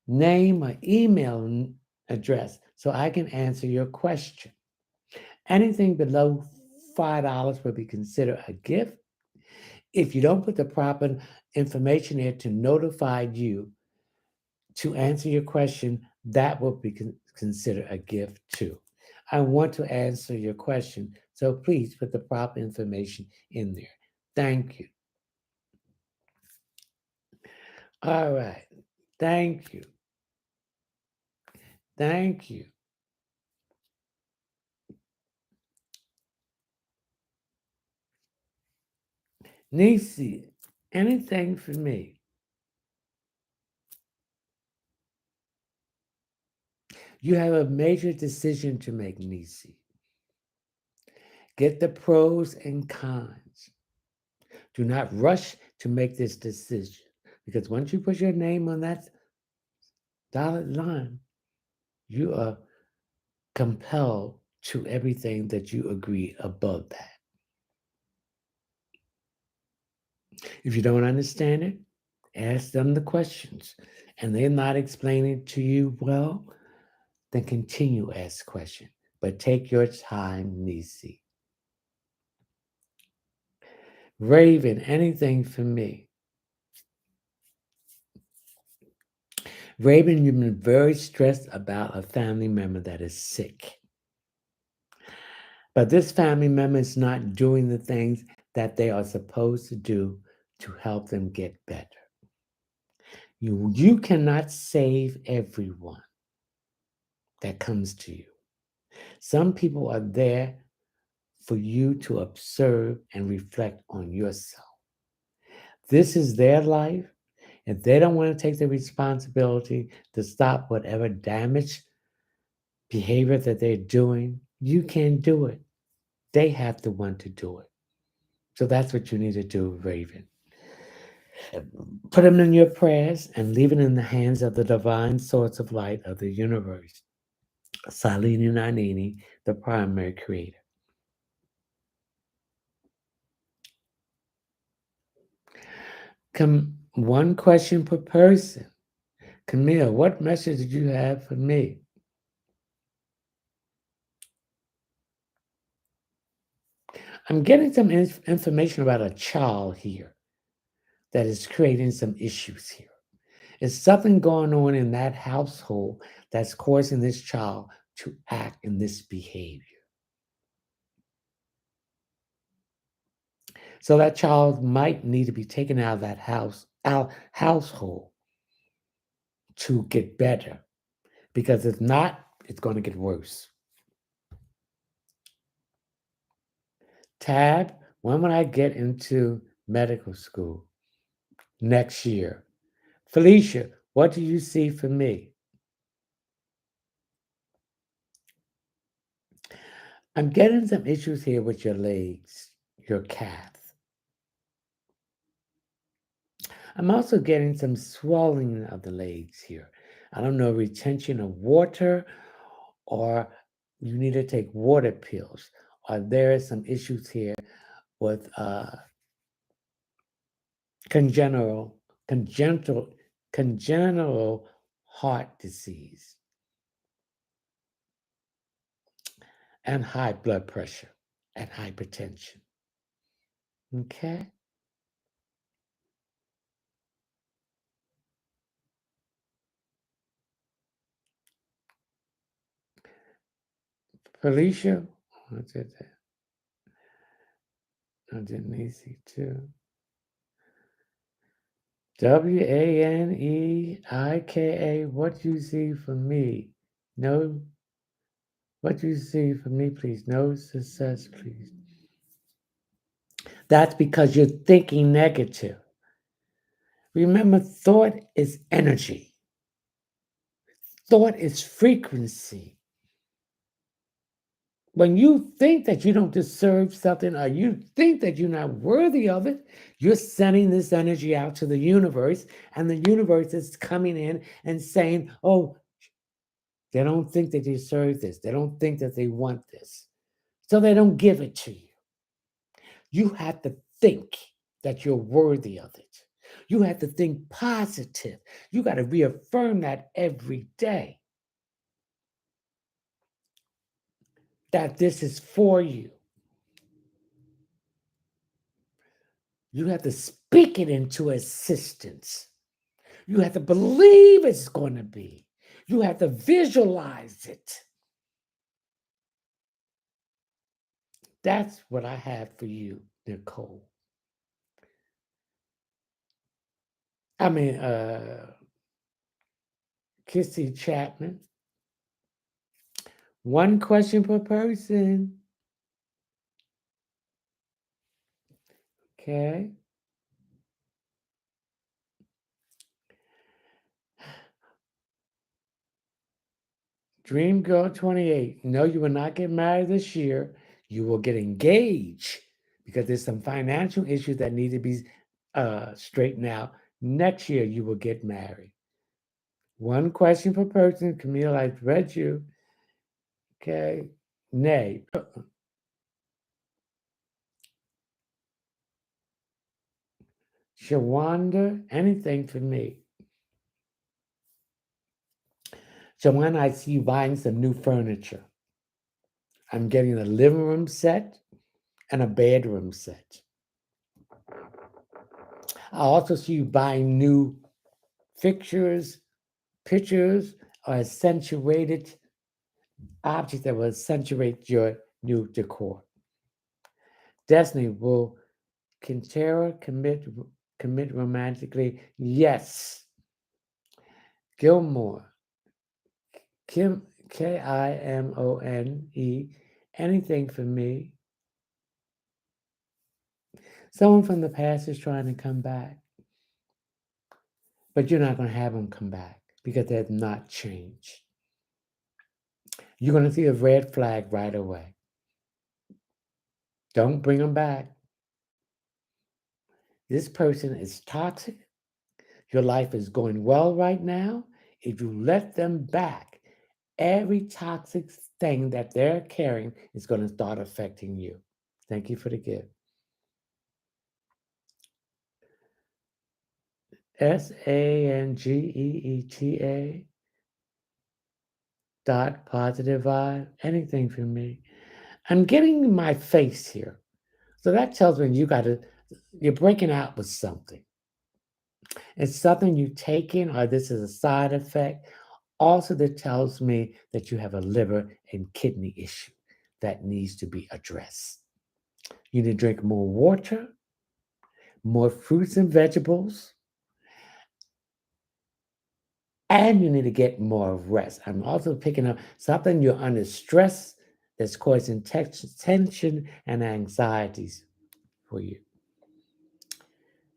name or email address so I can answer your question. Anything below $5 will be considered a gift. If you don't put the proper information here to notify you, to answer your question, that will be considered a gift too. I want to answer your question, so please put the proper information in there. Thank you. All right. Thank you. Thank you. Nisi, anything for me? You have a major decision to make, Nisi. Get the pros and cons. Do not rush to make this decision because once you put your name on that dotted line, you are compelled to everything that you agree above that. If you don't understand it, ask them the questions and they're not explaining to you well, then continue to ask questions. But take your time, Nisi. Raven, anything for me? Raven, you've been very stressed about a family member that is sick. But this family member is not doing the things that they are supposed to do to help them get better. You cannot save everyone that comes to you. Some people are there for you to observe and reflect on yourself. This is their life. If they don't want to take the responsibility to stop whatever damage behavior that they're doing, you can't do it. They have to want to do it. So that's what you need to do, Raven. Put them in your prayers and leave it in the hands of the divine source of light of the universe, Salini Nanini, the primary creator. One question per person. Camille, what message did you have for me? I'm getting some information about a child here that is creating some issues here. Is something going on in that household that's causing this child to act in this behavior? So that child might need to be taken out of that household to get better. Because if not, it's going to get worse. Tab, when will I get into medical school? Next year. Felicia, what do you see for me? I'm getting some issues here with your legs, your calves. I'm also getting some swelling of the legs here. I don't know, retention of water, or you need to take water pills, or there are some issues here with congenital, congenital, congenital heart disease and high blood pressure and hypertension. Okay? Felicia, I did that. I did Nancy too. WANEIKA, what do you see for me? No, what do you see for me, please? No success, please. That's because you're thinking negative. Remember, thought is energy, thought is frequency. When you think that you don't deserve something or you think that you're not worthy of it, you're sending this energy out to the universe, and the universe is coming in and saying, oh, they don't think they deserve this. They don't think that they want this. So they don't give it to you. You have to think that you're worthy of it. You have to think positive. You got to reaffirm that every day that this is for you. You have to speak it into existence. You have to believe it's going to be. You have to visualize it. That's what I have for you, Nicole. I mean, Kissy Chapman. One question per person. Okay. Dream Girl 28. No, you will not get married this year. You will get engaged because there's some financial issues that need to be straightened out. Next year, you will get married. One question per person. Camille, I've read you. Okay. Nay. Shawanda, anything for me. Shawanda, I see you buying some new furniture. I'm getting a living room set and a bedroom set. I also see you buying new fixtures, pictures, or accentuated objects that will accentuate your new decor. Destiny, will Quintero commit romantically? Yes. Gilmore, Kim Kimone, anything for me. Someone from the past is trying to come back, but you're not going to have them come back because they have not changed. You're going to see a red flag right away. Don't bring them back. This person is toxic. Your life is going well right now. If you let them back, every toxic thing that they're carrying is going to start affecting you. Thank you for the gift. SANGEETA dot positive vibe. Anything for me. I'm getting my face here. So that tells me you're breaking out with something. It's something you take in, or this is a side effect. Also, that tells me that you have a liver and kidney issue that needs to be addressed. You need to drink more water, more fruits and vegetables, and you need to get more rest. I'm also picking up something you're under stress that's causing tension and anxieties for you.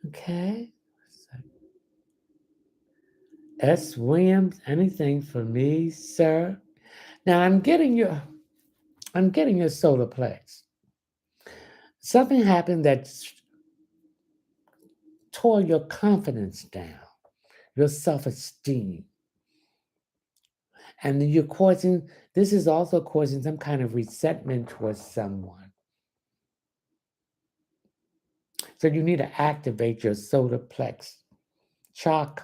Okay. S. Williams, anything for me, sir? Now I'm getting your solar plex. Something happened that tore your confidence down, your self-esteem. And then this is also causing some kind of resentment towards someone. So you need to activate your solar plex. Chalk.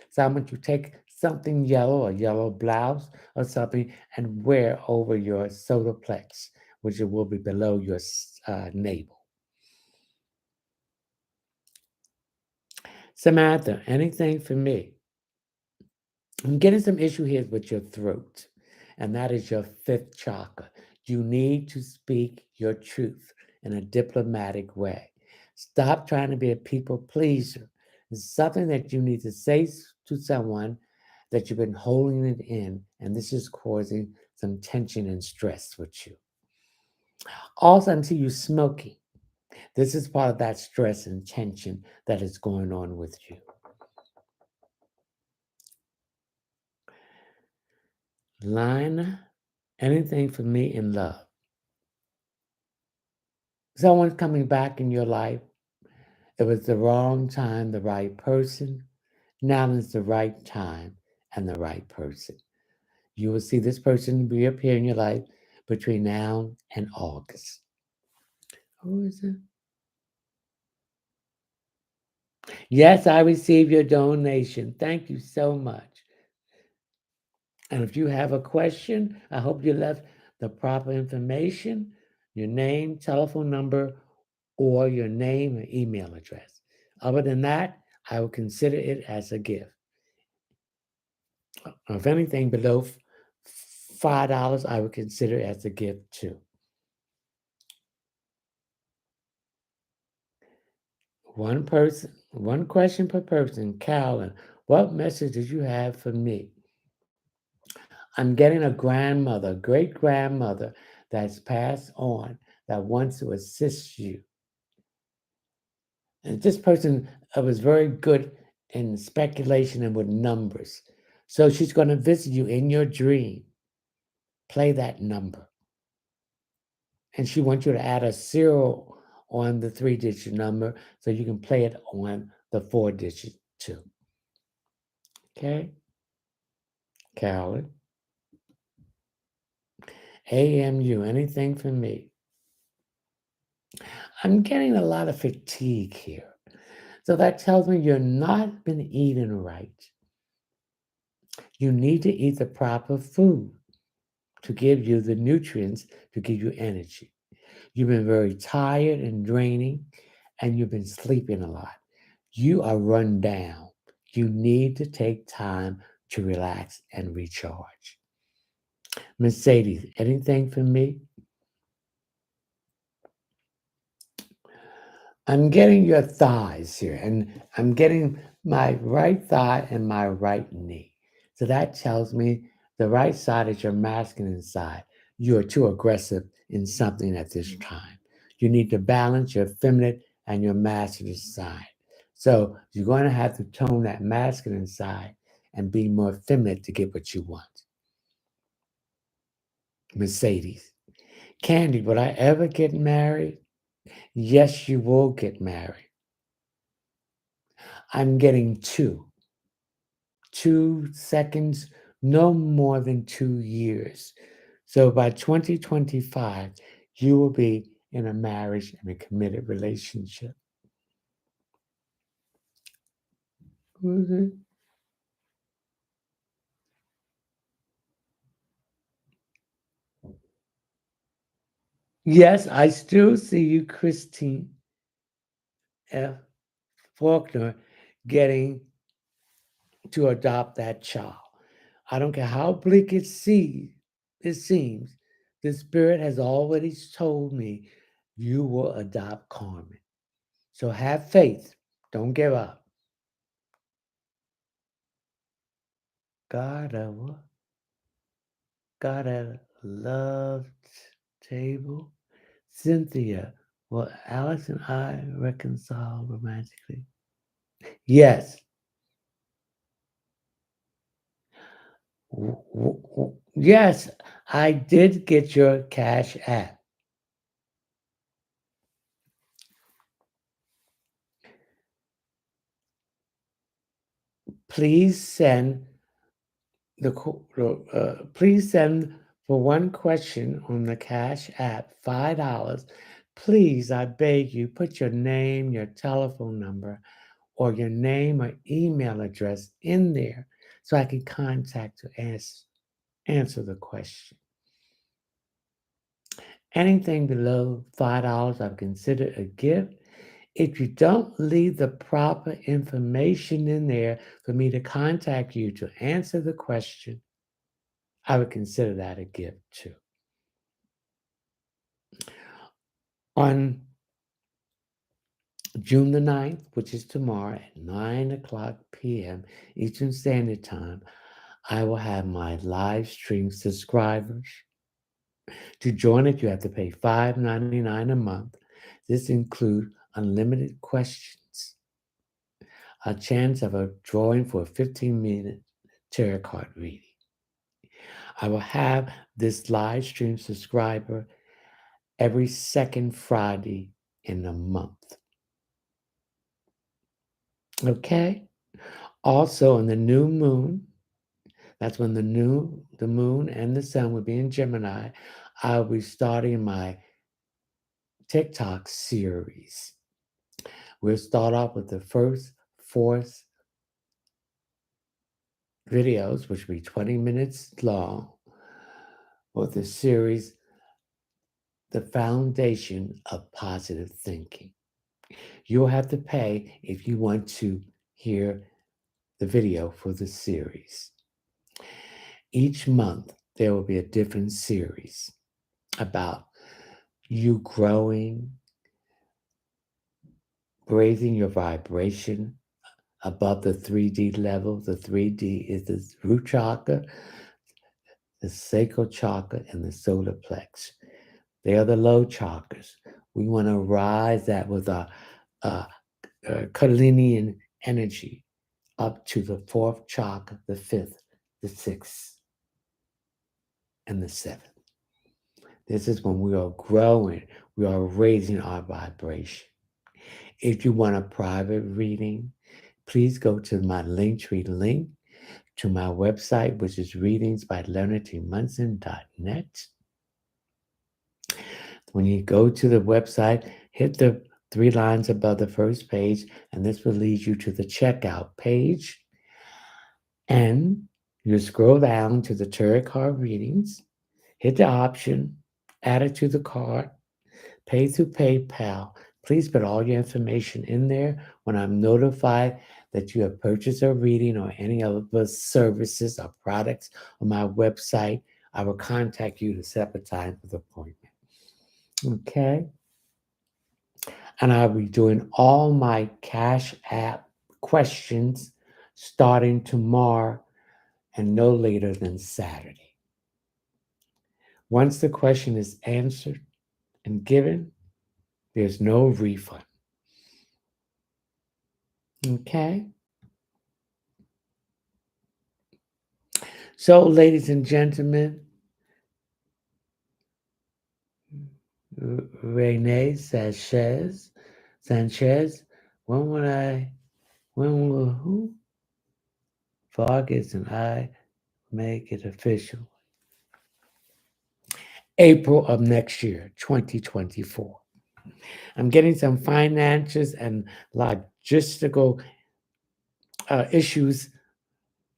So I want you to take something yellow, a yellow blouse or something, and wear over your solar plex, which it will be below your navel. Samantha, anything for me? I'm getting some issue here with your throat, and that is your fifth chakra. You need to speak your truth in a diplomatic way. Stop trying to be a people pleaser. It's something that you need to say to someone that you've been holding it in, and this is causing some tension and stress with you. Also, until you smoking. This is part of that stress and tension that is going on with you. Line, anything for me in love. Someone's coming back in your life. It was the wrong time, the right person. Now is the right time and the right person. You will see this person reappear in your life between now and August. Who is it? Yes, I received your donation. Thank you so much. And if you have a question, I hope you left the proper information, your name, telephone number, or your name and email address. Other than that, I will consider it as a gift. If anything below $5, I would consider it as a gift too. One person, one question per person. Carolyn, what message did you have for me? I'm getting a grandmother, great grandmother that's passed on that wants to assist you. And this person was very good in speculation and with numbers. So she's going to visit you in your dream. Play that number. And she wants you to add a zero on the 3-digit number so you can play it on the 4-digit too. Okay? Carolyn. AMU, anything for me? I'm getting a lot of fatigue here. So that tells me you're not been eating right. You need to eat the proper food to give you the nutrients to give you energy. You've been very tired and draining, and you've been sleeping a lot. You are run down. You need to take time to relax and recharge. Mercedes, anything for me? I'm getting your thighs here, and I'm getting my right thigh and my right knee. So that tells me the right side is your masculine side. You are too aggressive in something at this time. You need to balance your feminine and your masculine side. So you're going to have to tone that masculine side and be more feminine to get what you want. Mercedes. Candy, would I ever get married? Yes, you will get married. I'm getting 2 seconds, no more than 2 years. So by 2025, you will be in a marriage and a committed relationship. Mhm. Yes, I still see you, Christine F. Faulkner, getting to adopt that child. I don't care how bleak it seems, the spirit has already told me you will adopt Carmen. So have faith. Don't give up. Got a what? Got a love table. Cynthia, will Alex and I reconcile romantically? Yes. Yes, I did get your Cash App. Please send please send for one question on the Cash App $5. Please, I beg you, put your name, your telephone number, or your name or email address in there so I can contact to answer the question. Anything below $5 I've considered a gift. If you don't leave the proper information in there for me to contact you to answer the question, I would consider that a gift too. On June the 9th, which is tomorrow at 9 o'clock p.m. Eastern Standard Time, I will have my live stream subscribers. To join it, you have to pay $5.99 a month. This includes unlimited questions, a chance of a drawing for a 15-minute tarot card reading. I will have this live stream subscriber every second Friday in the month. Okay? Also, on the new moon, that's when the moon and the sun will be in Gemini, I'll be starting my TikTok series. We'll start off with the first 4 videos, which will be 20 minutes long, with the series, The Foundation of Positive Thinking. You'll have to pay if you want to hear the video for the series. Each month, there will be a different series about you growing, raising your vibration above the 3D level. The 3D is the root chakra, the sacral chakra, and the solar plex. They are the low chakras. We want to rise that with our Kundalini energy up to the fourth chakra, the fifth, the sixth, and the seventh. This is when we are growing, we are raising our vibration. If you want a private reading, please go to my Linktree link to my website, which is readingsbyleonardtmunson.net. When you go to the website, hit the 3 lines above the first page, and this will lead you to the checkout page. And you scroll down to the tarot card readings, hit the option, add it to the cart, pay through PayPal. Please put all your information in there. When I'm notified that you have purchased a reading or any of the services or products on my website, I will contact you to set up a time for the appointment. Okay? And I'll be doing all my Cash App questions starting tomorrow and no later than Saturday. Once the question is answered and given, there's no refund. Okay? So, ladies and gentlemen, Renee Sanchez, when will who? Vargas and I make it official? April of next year, 2024. I'm getting some finances and logistical issues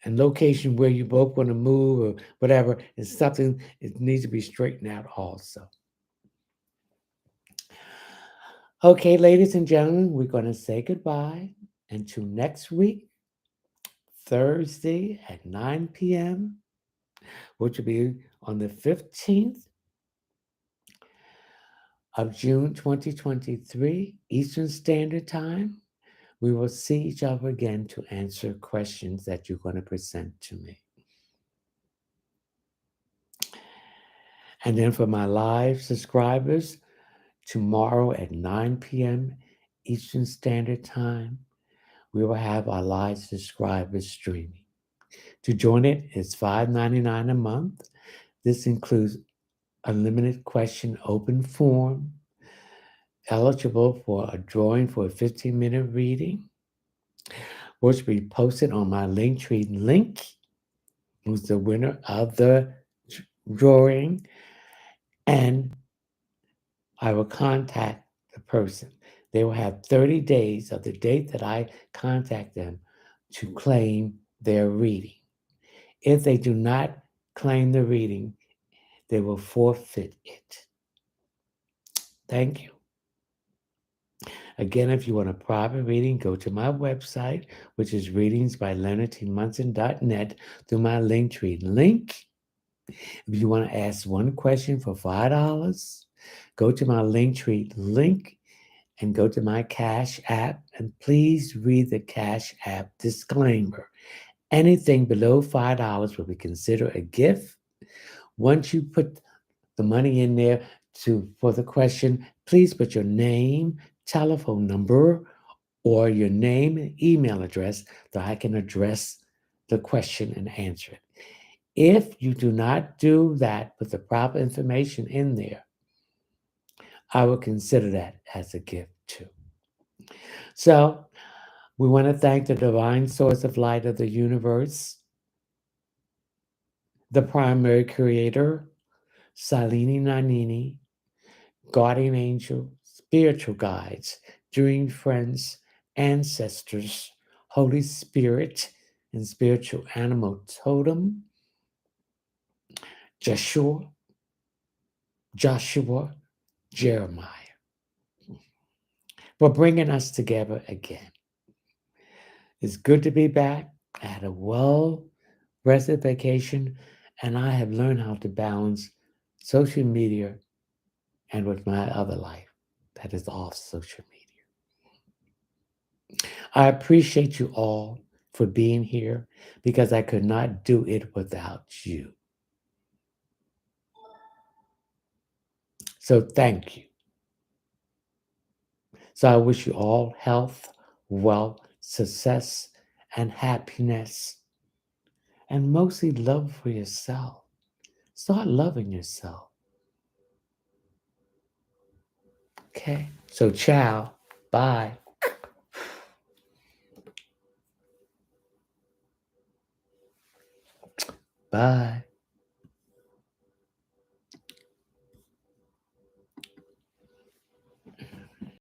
and location where you both want to move or whatever is something that needs to be straightened out also. Okay, ladies and gentlemen, we're going to say goodbye until next week, Thursday at 9 p.m., which will be on the 15th of June, 2023, Eastern Standard Time. We will see each other again to answer questions that you're going to present to me. And then for my live subscribers, tomorrow at 9 p.m. Eastern Standard Time, we will have our live subscribers streaming. To join it, it's $5.99 a month. This includes unlimited question open form, eligible for a drawing for a 15-minute reading, which will be posted on my Linktree link, who's the winner of the drawing, and I will contact the person. They will have 30 days of the date that I contact them to claim their reading. If they do not claim the reading, they will forfeit it. Thank you. Again, if you want a private reading, go to my website, which is readingsbyleonardtmunson.net, through my Linktree link. If you want to ask one question for $5, go to my Linktree link and go to my Cash App, and please read the Cash App disclaimer. Anything below $5 will be considered a gift. Once you put the money in there for the question, please put your name, telephone number, or your name and email address so I can address the question and answer it. If you do not do that with the proper information in there, I will consider that as a gift too. So we want to thank the divine source of light of the universe, the primary creator, Salini Nanini, guardian angel, spiritual guides, dream friends, ancestors, Holy Spirit, and spiritual animal totem, Joshua, Jeremiah, for bringing us together again. It's good to be back. I had a well-rested vacation, and I have learned how to balance social media and with my other life that is off social media. I appreciate you all for being here because I could not do it without you. So thank you. So I wish you all health, wealth, success, and happiness, and mostly love for yourself. Start loving yourself. Okay? So ciao. Bye. Bye.